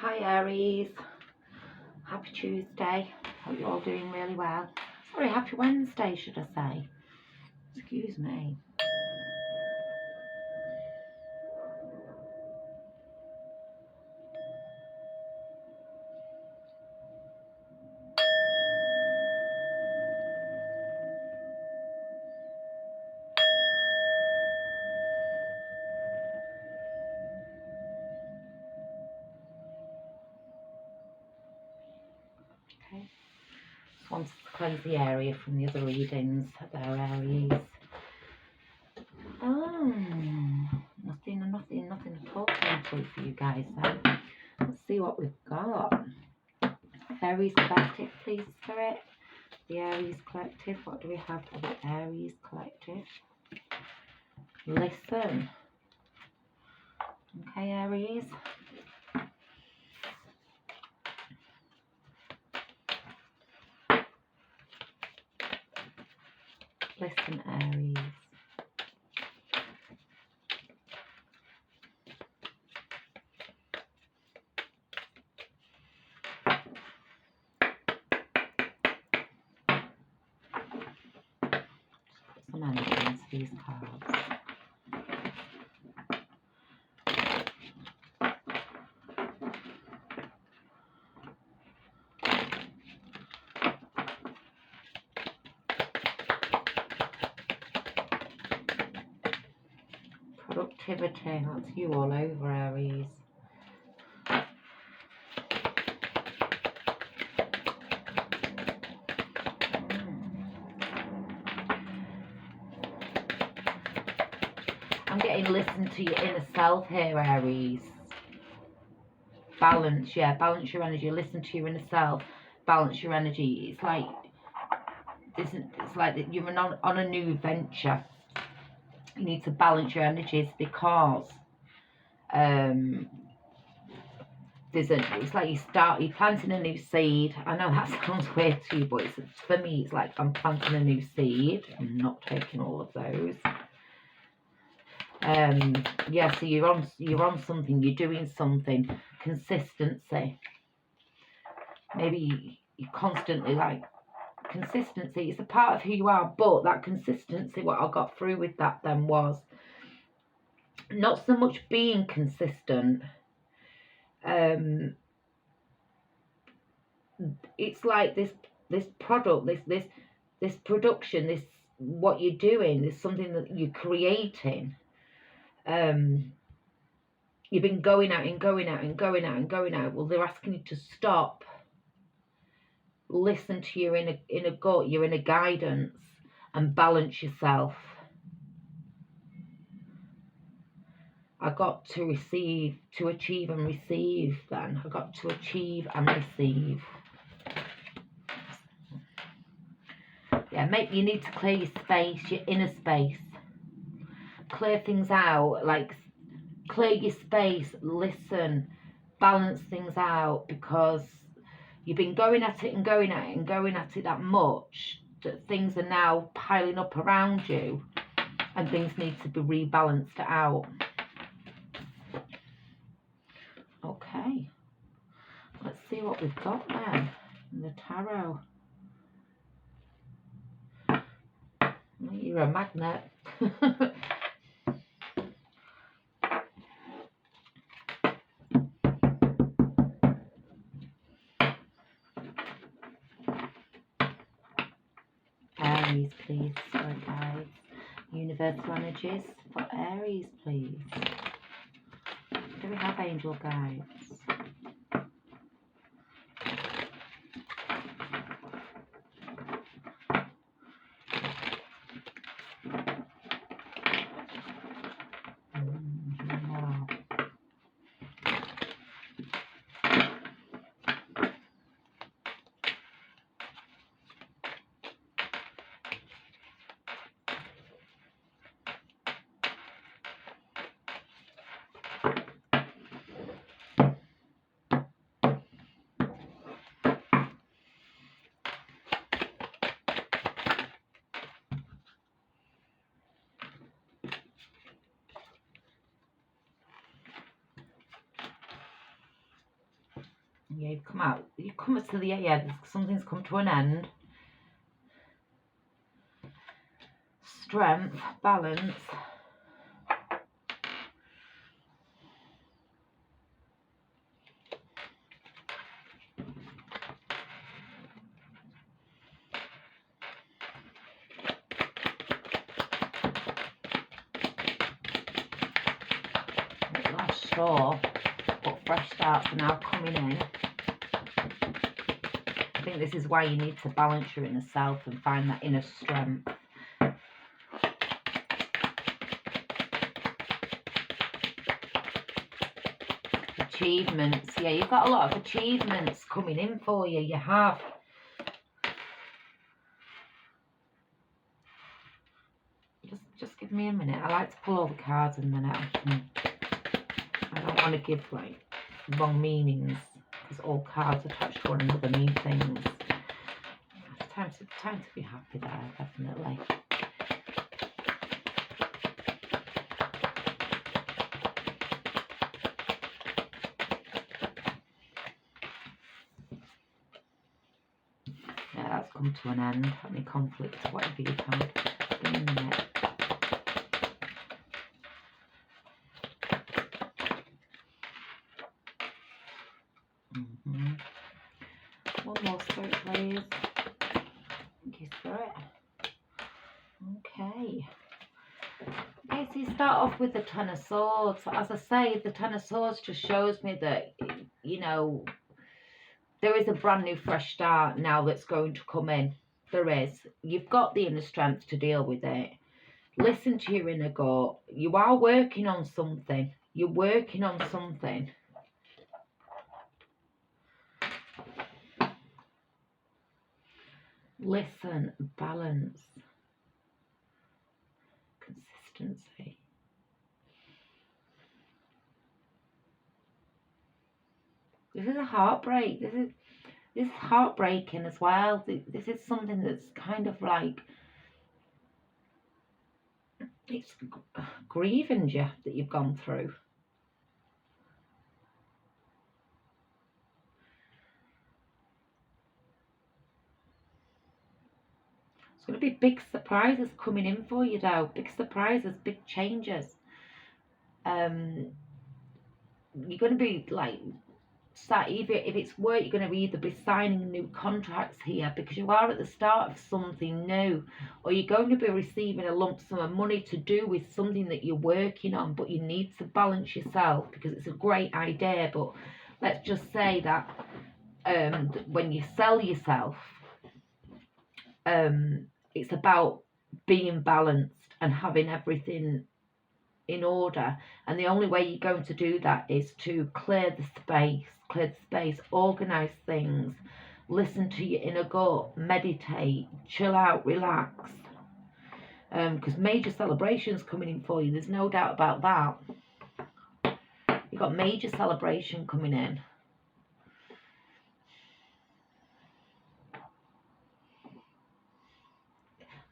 Hi Aries, happy Tuesday, hope you're all doing really well. Sorry, happy Wednesday should I say, excuse me. Okay, just wanted to close the area from the other readings there Aries. Nothing at all came through for you guys then. Let's see what we've got. Aries Collective, please Spirit. The Aries Collective, what do we have for the Aries Collective? Listen. Okay Aries. Listen Aries. Some energy into these cards. Productivity, that's you all over Aries. I'm getting listen to your inner self here Aries. Balance, yeah, balance your energy, listen to your inner self, balance your energy. It's like that you're on a new venture. You need to balance your energies because it's like you're planting a new seed. I know that sounds weird to you, but for me it's like I'm planting a new seed. I'm not taking all of those. Yeah, so you're on something, you're doing something. Consistency. Maybe you're constantly like consistency. It's a part of who you are, but that consistency, what I got through with that then was not so much being consistent. It's like this product, this production, this what you're doing, there's something that you're creating. You've been going out and going out and going out and going out. Well, they're asking you to stop, listen to your inner gut, your inner guidance, and balance yourself. I got to receive, to achieve and receive then. I got to achieve and receive. Yeah, you need to clear your space, your inner space. Clear things out, like clear your space, listen, balance things out, because you've been going at it and going at it and going at it that much that things are now piling up around you and things need to be rebalanced out. Okay, let's see what we've got then in the tarot. You're a magnet. Aries, please. Sorry, guys. Universal energies for Aries, please. Do we have angel guides? Wow. Yeah, you've come out. You come to the, yeah, something's come to an end. Strength, balance. Last straw, but fresh starts are now coming in. I think this is why you need to balance your inner self and find that inner strength. Achievements, yeah, you've got a lot of achievements coming in for you. You have. Just give me a minute. I like to pull all the cards and then I don't want to give like wrong meanings because all cards attached to one another mean things. It's time to be happy there, definitely. Yeah, that's come to an end. Any conflict, whatever you've had. Give me a minute. One more spirit, please. Thank you, Spirit. Okay. Okay, so you start off with the Ten of Swords. As I say, the Ten of Swords just shows me that, you know, there is a brand new fresh start now that's going to come in. There is. You've got the inner strength to deal with it. Listen to your inner gut. You are working on something. You're working on something. Listen, balance, consistency. This is a heartbreak. This is heartbreaking as well. This is something that's kind of like, it's grieving you that you've gone through. There's going to be big surprises coming in for you though. Big surprises, big changes. You're going to be like, either if it's work, you're going to either be signing new contracts here because you are at the start of something new, or you're going to be receiving a lump sum of money to do with something that you're working on, but you need to balance yourself because it's a great idea. But let's just say that when you sell yourself, it's about being balanced and having everything in order, and the only way you're going to do that is to clear the space, organize things, listen to your inner gut, meditate, chill out, relax, because major celebrations coming in for you. There's no doubt about that. You've got major celebration coming in.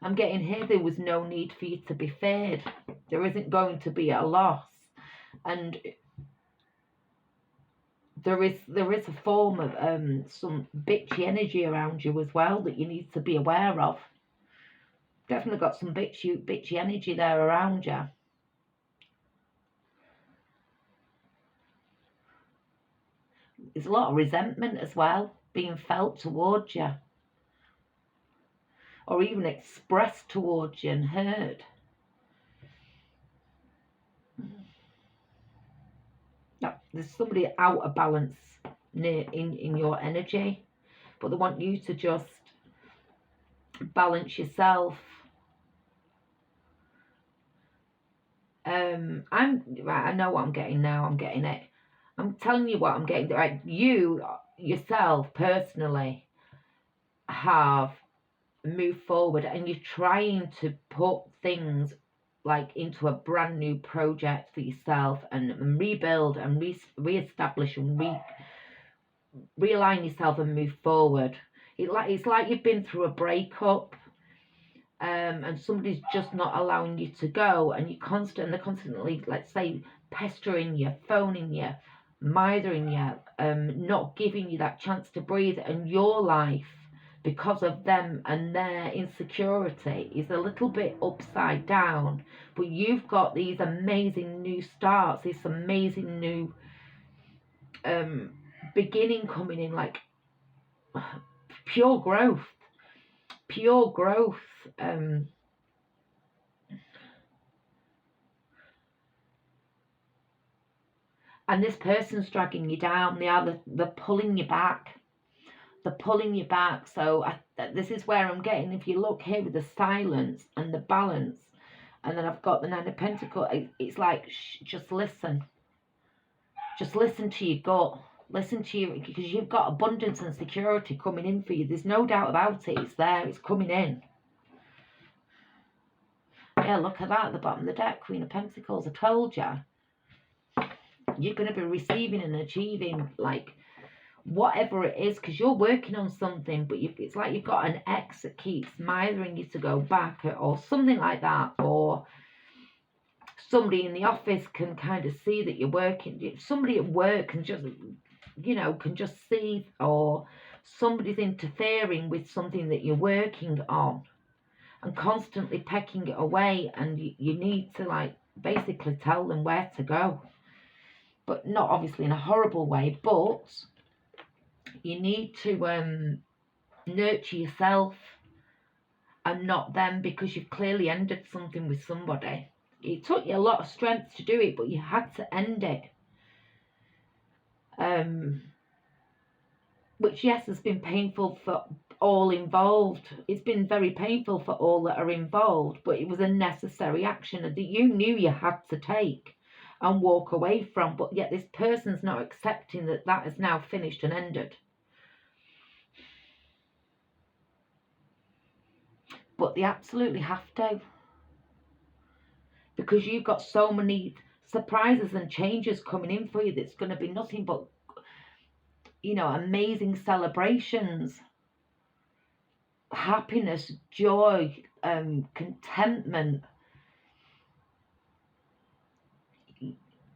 I'm getting here, there was no need for you to be feared. There isn't going to be a loss. And there is a form of some bitchy energy around you as well that you need to be aware of. Definitely got some bitchy energy there around you. There's a lot of resentment as well being felt towards you, or even expressed towards you and heard. Now, there's somebody out of balance in your energy, but they want you to just balance yourself. I know what I'm getting now. I'm getting it. I'm telling you what I'm getting. Right, you yourself personally have moved forward, and you're trying to put things like into a brand new project for yourself and rebuild and re-establish and realign yourself and move forward. It's like you've been through a breakup, and somebody's just not allowing you to go, and they're constantly, let's say, pestering you, phoning you, mithering you, not giving you that chance to breathe, and your life, because of them and their insecurity, is a little bit upside down. But you've got these amazing new starts, this amazing new beginning coming in, like pure growth, pure growth. And this person's dragging you down. They're pulling you back. They're pulling you back. So this is where I'm getting. If you look here with the silence and the balance, and then I've got the Nine of Pentacles. It's like, just listen. Just listen to your gut. Listen to you, because you've got abundance and security coming in for you. There's no doubt about it. It's there. It's coming in. Yeah, look at that at the bottom of the deck, Queen of Pentacles. I told you. You're going to be receiving and achieving, like, whatever it is, because you're working on something, but it's like you've got an ex that keeps mithering you to go back, or something like that, or somebody in the office can kind of see that you're working. Somebody at work can just, can just see, or somebody's interfering with something that you're working on and constantly pecking it away, and you need to, like, basically tell them where to go. But not obviously in a horrible way, but you need to nurture yourself and not them, because you've clearly ended something with somebody. It took you a lot of strength to do it, but you had to end it. Which, yes, has been painful for all involved. It's been very painful for all that are involved, but it was a necessary action that you knew you had to take and walk away from, but yet this person's not accepting that that is now finished and ended. But they absolutely have to, because you've got so many surprises and changes coming in for you that's going to be nothing but, amazing celebrations, happiness, joy, contentment,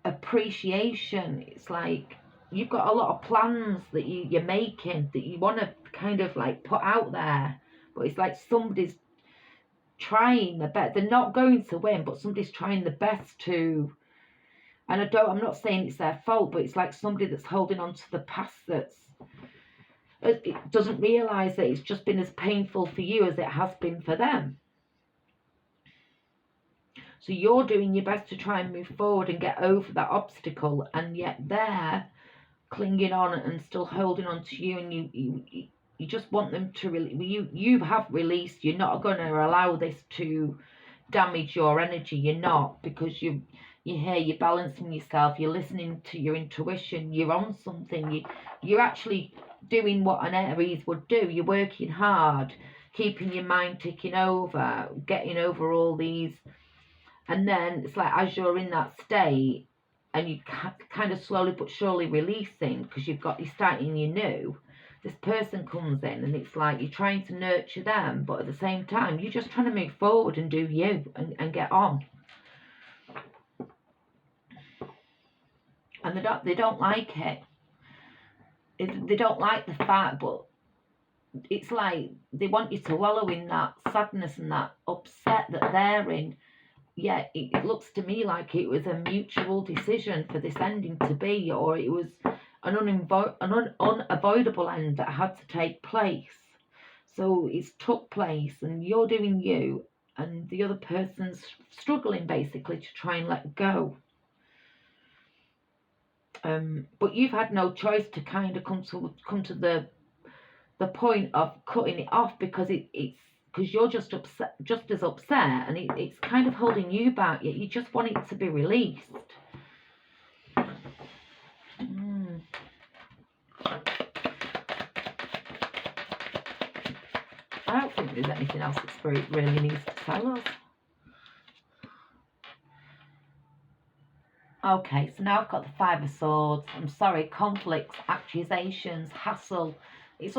appreciation. It's like you've got a lot of plans that you're making, that you want to kind of like put out there, but it's like somebody's trying the best. They're not going to win, but somebody's trying the best to, and I'm not saying it's their fault, but it's like somebody that's holding on to the past, it doesn't realize that it's just been as painful for you as it has been for them. So you're doing your best to try and move forward and get over that obstacle, and yet they're clinging on and still holding on to you, and you just want them to you have released. You're not going to allow this to damage your energy. You're not, because you're here, you're balancing yourself, you're listening to your intuition, you're on something, you're actually doing what an Aries would do. You're working hard, keeping your mind ticking over, getting over all these. And then it's like, as you're in that state and you kind of slowly but surely releasing, because you're starting your new, this person comes in, and it's like you're trying to nurture them, but at the same time you're just trying to move forward and do you, and get on. And they don't like it. They don't like the fact, but it's like they want you to wallow in that sadness and that upset that they're in. Yeah, it looks to me like it was a mutual decision for this ending to be, or it was an unavoidable end that had to take place. So it's took place, and you're doing you, and the other person's struggling basically to try and let go. But you've had no choice to kind of come to the point of cutting it off, because it's because you're just as upset, and it's kind of holding you back, yet you just want it to be released. I don't think there's anything else that Spirit really needs to tell us. Okay, so now I've got the Five of Swords. I'm sorry, conflicts, accusations, hassle. It's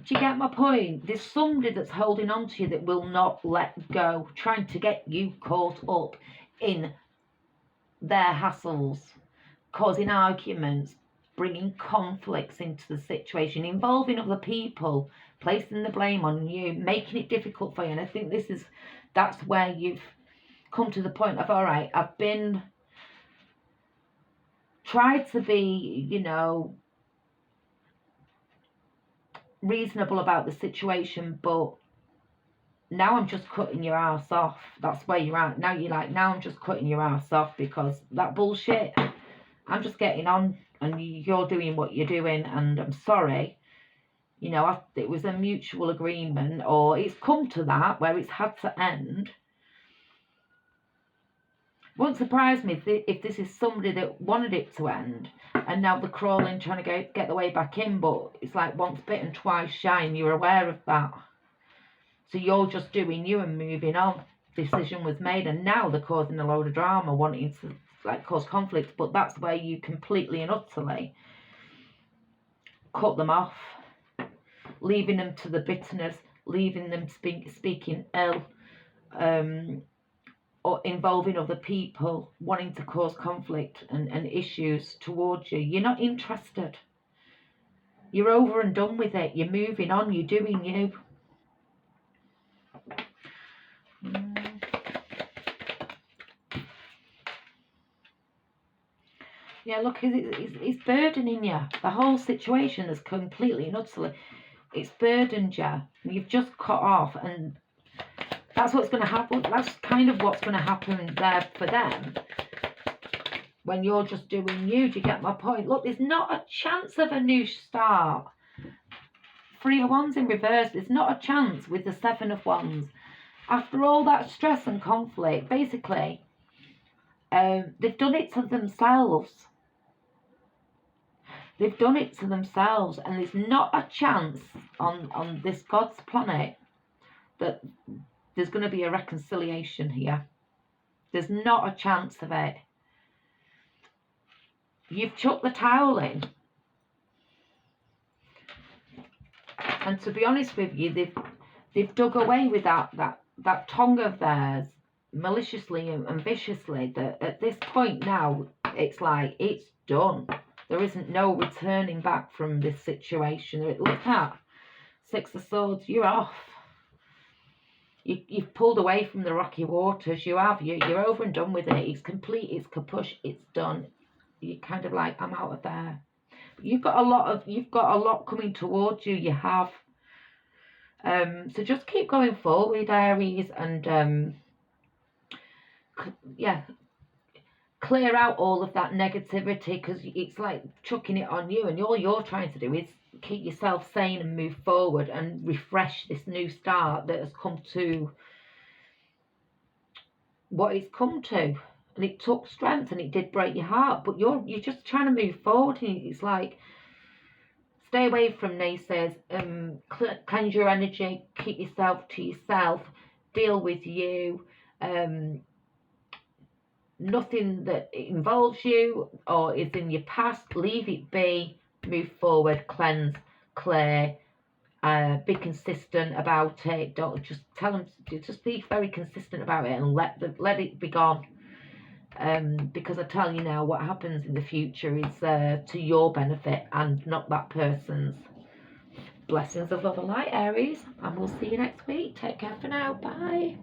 do you get my point? There's somebody that's holding on to you that will not let go, trying to get you caught up in their hassles, causing arguments, bringing conflicts into the situation, involving other people, placing the blame on you, making it difficult for you. And I think that's where you've come to the point of, all right, I've been tried to be, you know, reasonable about the situation, but now I'm just cutting your ass off. That's where you're at. Now you're like, now I'm just cutting your ass off because that bullshit, I'm just getting on and you're doing what you're doing, and I'm sorry. You know, it was a mutual agreement, or it's come to that where it's had to end. Won't surprise me if this is somebody that wanted it to end and now they're crawling trying to get the way back in, but it's like once bitten twice shy, and you're aware of that. So you're just doing you and moving on. Decision was made, and now they're causing a load of drama, wanting to like cause conflict, but that's where you completely and utterly cut them off, leaving them to the bitterness, leaving them speaking ill, or involving other people, wanting to cause conflict and issues towards you. You're not interested. You're over and done with it. You're moving on. You're doing you. Yeah, look, it's burdening you. The whole situation is completely and utterly, it's burdened you. You've just cut off, and that's what's going to happen. That's kind of what's going to happen there for them when you're just doing you. Do you get my point? Look, there's not a chance of a new start. 3 of Wands in reverse. There's not a chance with the 7 of Wands. After all that stress and conflict, basically, they've done it to themselves. They've done it to themselves, and there's not a chance on this God's planet that there's going to be a reconciliation here. There's not a chance of it. You've chucked the towel in. And to be honest with you, they've dug away with that tongue of theirs maliciously and viciously, that at this point now, it's like, it's done. There isn't no returning back from this situation. Look at 6 of Swords, you're off. You've pulled away from the rocky waters. You have. You're over and done with it. It's complete. It's kapush. It's done. You're kind of like, I'm out of there. But you've got a lot coming towards you. You have. So just keep going forward, Aries, and yeah, clear out all of that negativity, because it's like chucking it on you, and all you're trying to do is keep yourself sane and move forward and refresh this new start that has come to what it's come to. And it took strength, and it did break your heart, but you're just trying to move forward. And it's like, stay away from naysayers, cleanse your energy, keep yourself to yourself, deal with you. Nothing that involves you or is in your past, leave it be, move forward, cleanse, clear, be consistent about it. Don't just tell them, just be very consistent about it and let it be gone. Because I tell you now, what happens in the future is to your benefit and not that person's. Blessings of love and light, Aries, and we'll see you next week. Take care for now. Bye.